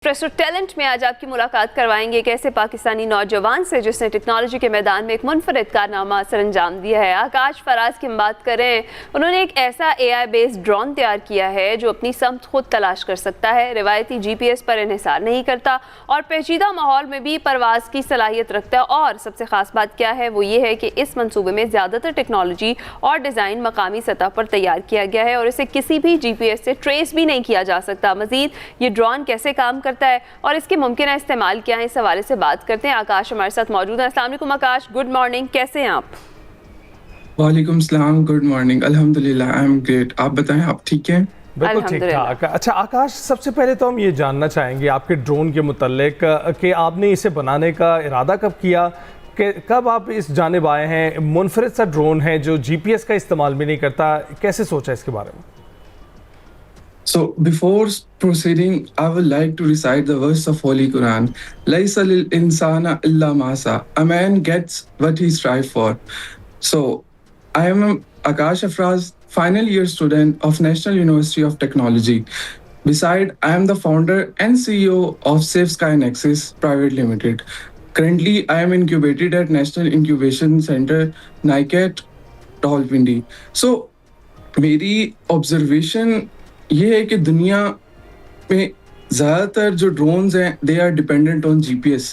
Professor talent में आज आपकी मुलाकात करवाएंगे एक ऐसे पाकिस्तानी नौजवान से जिसने टेक्नोलॉजी के मैदान में एक मुनफरिद कारनामा सर अंजाम दिया है। आकाश फराज की हम बात करें, उन्होंने एक ऐसा AI बेस्ड ड्रोन तैयार किया है जो अपनी समत खुद तलाश कर सकता है, रिवायती GPS पर इन्हिसार नहीं करता और पेचीदा माहौल में भी परवाज की सलाहियत रखता है। और सबसे खास बात क्या है वो ये है कि इस मंसूबे में ज़्यादातर टेक्नोलॉजी और डिज़ाइन मकामी सतह पर तैयार किया गया है और इसे किसी भी GPS से ट्रेस भी नहीं किया जा सकता। मज़ीद ये ड्रोन कैसे काम करता है और इसके मुमकिन इस्तेमाल क्या है, इस हवाले से बात करते हैं। आकाश हमारे साथ मौजूद है। अस्सलाम वालेकुम आकाश, गुड मॉर्निंग, कैसे हैं आप? वालेकुम सलाम, गुड मॉर्निंग, अल्हम्दुलिल्लाह आई एम ग्रेट। आप बताएं, आप ठीक हैं? बिल्कुल ठीक ठाक। अच्छा आकाश, सबसे पहले तो हम ये जानना चाहेंगे आपके ड्रोन के मुतल्लिक कि आपने इसे बनाने का इरादा कब किया, कि कब आप इस जानिब आए हैं? मुनफरिद सा ड्रोन है जो GPS का इस्तेमाल भी नहीं करता, कैसे सोचा इसके बारे में? So before proceeding, I would like to recite the verse of Holy Quran. Laisa lil insana illa ma sa. A man gets what he strives for. So I am Akash Afraz, final year student of National University of Technology. Beside, I am the founder and CEO of Safe Sky Nexus Private Limited. Currently, I am incubated at National Incubation Center, NICAT, Rawalpindi. So मेरी observation ये है कि दुनिया में ज़्यादातर जो drones हैं they are dependent on GPS,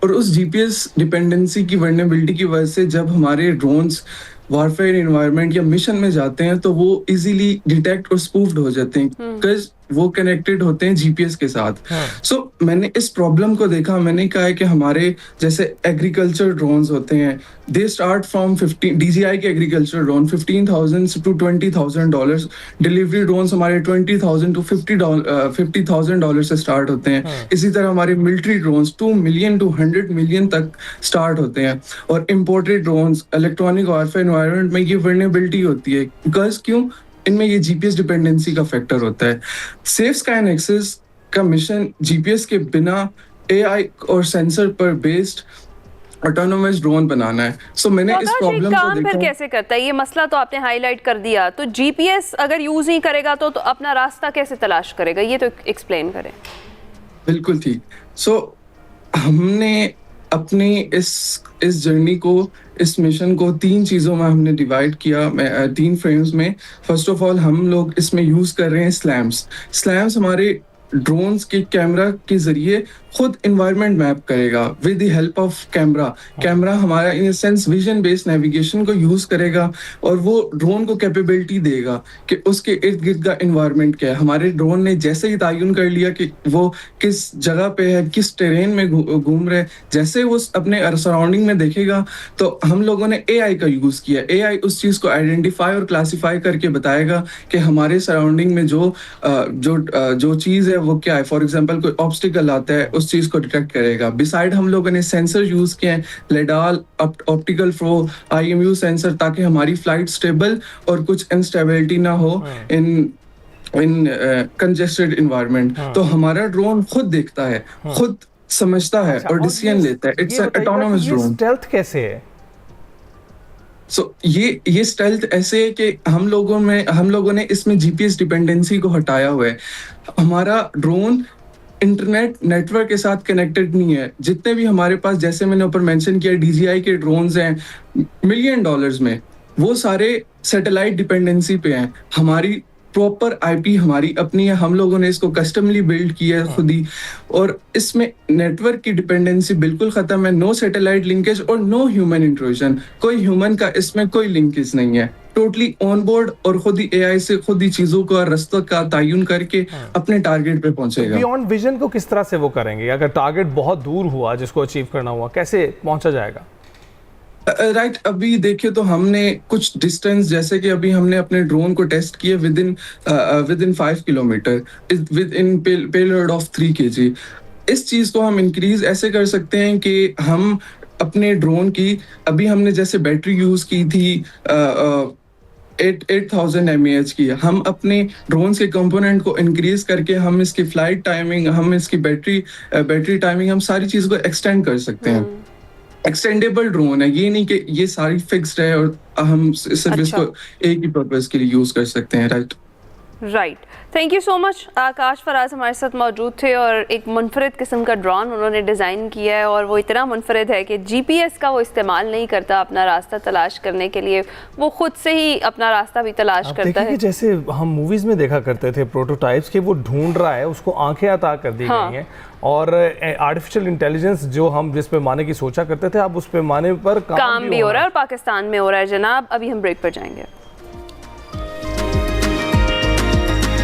और उस GPS डिपेंडेंसी की वर्नेबिलिटी की वजह से जब हमारे ड्रोन्स वारफेयर एनवायरनमेंट या मिशन में जाते हैं तो वो इजीली डिटेक्ट और स्पूफ्ड हो जाते हैं बिकॉज वो कनेक्टेड होते हैं GPS के साथ। सो मैंने इस प्रॉब्लम को देखा, मैंने कहा है कि हमारे जैसे एग्रीकल्चर ड्रोन्स होते हैं, दे स्टार्ट फ्रॉम 15 DJI के agriculture drone $15,000 to $20,000, delivery drones हमारे $20,000 to $50,000 से स्टार्ट होते हैं। इसी तरह हमारे military drones 2 million to 100 million तक स्टार्ट होते हैं। और imported drones electronic warfare environment में ये वर्नेबिलिटी होती है बिकॉज क्यों, इनमें ये GPS डिपेंडेंसी का फैक्टर होता है। सेफ स्काई नेक्सस का मिशन GPS के बिना AI और सेंसर पर बेस्ड ऑटोनोमस ड्रोन बनाना है। सो मैंने इस प्रॉब्लम को देखा। फिर कैसे करता है ये मसला तो आपने हाईलाइट कर दिया, तो GPS अगर यूज नहीं करेगा तो अपना रास्ता कैसे तलाश करेगा, ये तो एक्सप्लेन करें। बिल्कुल ठीक। सो हमने अपनी इस जर्नी को, इस मिशन को 3 चीज़ों में हमने डिवाइड किया, 3 फ्रेम्स में। फर्स्ट ऑफ ऑल हम लोग इसमें यूज़ कर रहे हैं स्लैम्स हमारे ड्रोन्स के कैमरा के जरिए खुद इन्वायरमेंट मैप करेगा with the help of camera हमारा in sense vision based navigation को यूज करेगा और वो ड्रोन को कैपेबिलिटी देगा कि उसके इर्द गिर्द का इन्वायरमेंट क्या है। हमारे ड्रोन ने जैसे ही तयन कर लिया कि वो किस जगह पे है, किस टेरेन में घूम रहे, जैसे वो अपने सराउंडिंग में देखेगा तो हम लोगों ने AI का यूज किया। AI उस चीज को आइडेंटिफाई और क्लासीफाई करके बताएगा कि हमारे सराउंडिंग में जो चीज है वो क्या है। फॉर एग्जाम्पल कोई ऑब्स्टिकल आता है, उस चीज को डिटेक्ट करेगा। बिसाइड हम लोगों ने सेंसर यूज किए हैं, लेडाल, ऑप्टिकल फ्लो, IMU सेंसर, ताकि हमारी फ्लाइट स्टेबल और कुछ इंस्टेबिलिटी ना हो इन कंजेस्टेड इन्वायरमेंट। तो हमारा ड्रोन खुद देखता है, खुद समझता है और डिसीजन लेता है। It's autonomous drone. स्टेल्थ कैसे है? ये स्टेल्थ ऐसे है कि हम लोगों ने इसमें GPS डिपेंडेंसी को हटाया हुआ है। हमारा ड्रोन इंटरनेट नेटवर्क के साथ कनेक्टेड नहीं है। जितने भी हमारे पास, जैसे मैंने ऊपर मेंशन किया, DJI के ड्रोन्स हैं मिलियन डॉलर्स में, वो सारे सैटेलाइट डिपेंडेंसी पे हैं। हमारी प्रॉपर IP हमारी अपनी है, हम लोगों ने इसको कस्टमली बिल्ड किया है खुद ही, और इसमें नेटवर्क की डिपेंडेंसी बिल्कुल खत्म है। नो सैटेलाइट लिंकेज और नो ह्यूमन इंट्रूजन, कोई ह्यूमन का इसमें कोई लिंकेज नहीं है। टोटली ऑन बोर्ड और खुद ही AI से खुद ही चीजों का रास्ता का तयन करके अपने टारगेट पे पहुंचेगा। बियॉन्ड विजन को किस तरह से वो करेंगे? अगर टारगेट बहुत दूर हुआ जिसको अचीव करना हुआ, कैसे पहुंचा जाएगा? राइट, अभी देखिए तो हमने कुछ डिस्टेंस, जैसे कि अभी हमने अपने ड्रोन को टेस्ट किया with in 5 kilometre with in payload of 3 kg। इस चीज को हम इंक्रीज ऐसे कर सकते हैं कि हम अपने ड्रोन की, अभी हमने जैसे बैटरी यूज की थी 8000 mAh की, हम अपने ड्रोन के कंपोनेंट को इंक्रीज करके हम इसकी फ्लाइट टाइमिंग, हम इसकी बैटरी टाइमिंग, हम सारी चीज को एक्सटेंड कर सकते हैं। एक्सटेंडेबल ड्रोन है, ये नहीं कि ये सारी फिक्स्ड है और हम सिर्फ इसको एक ही पर्पस के लिए यूज कर सकते हैं। Right. Right, thank you so much. Akash Faraz हमारे साथ मौजूद थे और एक मुनफरिद किस्म का ड्रोन उन्होंने डिज़ाइन किया है और वो इतना मुनफरिद है कि जीपीएस का वो इस्तेमाल नहीं करता अपना रास्ता तलाश करने के लिए, वो खुद से ही अपना रास्ता भी तलाश करता है। जैसे हम मूवीज़ में देखा करते थे प्रोटोटाइप्स के, वो ढूंढ रहा है, उसको आंखें अता कर दी गई हैं और आर्टिफिशियल इंटेलिजेंस जो हम जिस पैमाने की सोचा करते थे, अब उस पैमाने पर काम भी हो रहा है और पाकिस्तान में हो रहा है जनाब। अभी हम ब्रेक पर जाएंगे।